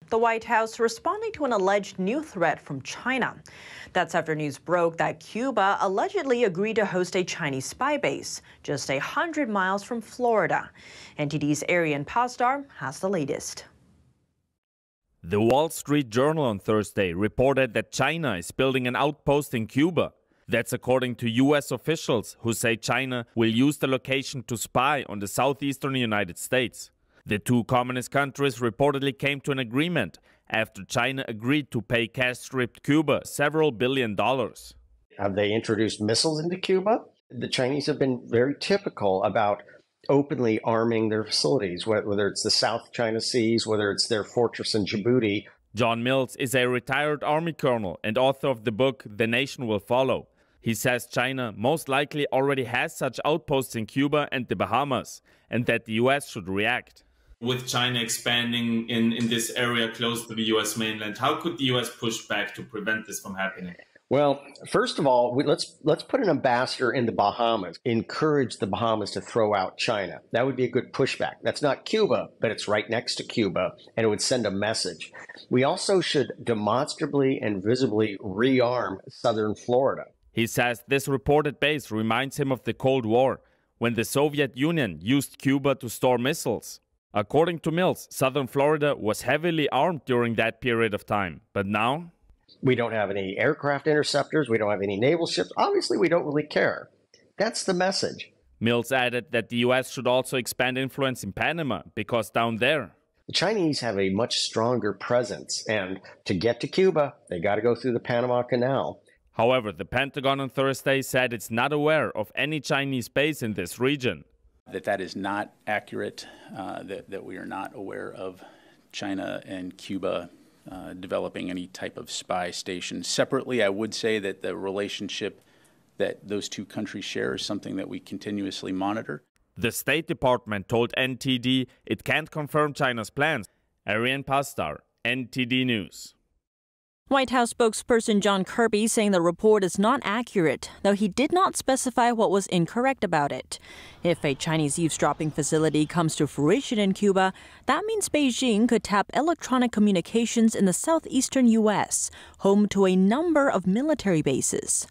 The White House responding to an alleged new threat from China. That's after news broke that Cuba allegedly agreed to host a Chinese spy base just 100 miles from Florida. NTD's Arian Pasdar has the latest. The Wall Street Journal on Thursday reported that China is building an outpost in Cuba. That's according to U.S. officials who say China will use the location to spy on the southeastern United States. The two communist countries reportedly came to an agreement after China agreed to pay cash-strapped Cuba several $billions. Have they introduced missiles into Cuba? The Chinese have been very typical about openly arming their facilities, whether it's the South China Seas, whether it's their fortress in Djibouti. John Mills is a retired Army colonel and author of the book The Nation Will Follow. He says China most likely already has such outposts in Cuba and the Bahamas, and that the U.S. should react. With China expanding in this area close to the U.S. mainland, how could the U.S. push back to prevent this from happening? Well, first of all, let's put an ambassador in the Bahamas, encourage the Bahamas to throw out China. That would be a good pushback. That's not Cuba, but it's right next to Cuba, and it would send a message. We also should demonstrably and visibly rearm southern Florida. He says this reported base reminds him of the Cold War, when the Soviet Union used Cuba to store missiles. According to Mills, southern Florida was heavily armed during that period of time, but now? We don't have any aircraft interceptors, we don't have any naval ships. Obviously, we don't really care. That's the message. Mills added that the U.S. should also expand influence in Panama, because down there, the Chinese have a much stronger presence, and to get to Cuba, they got to go through the Panama Canal. However, the Pentagon on Thursday said it's not aware of any Chinese base in this region. That is not accurate, that we are not aware of China and Cuba developing any type of spy station. Separately, I would say that the relationship that those two countries share is something that we continuously monitor. The State Department told NTD it can't confirm China's plans. Arian Pasdar, NTD News. White House spokesperson John Kirby saying the report is not accurate, though he did not specify what was incorrect about it. If a Chinese eavesdropping facility comes to fruition in Cuba, that means Beijing could tap electronic communications in the southeastern U.S., home to a number of military bases.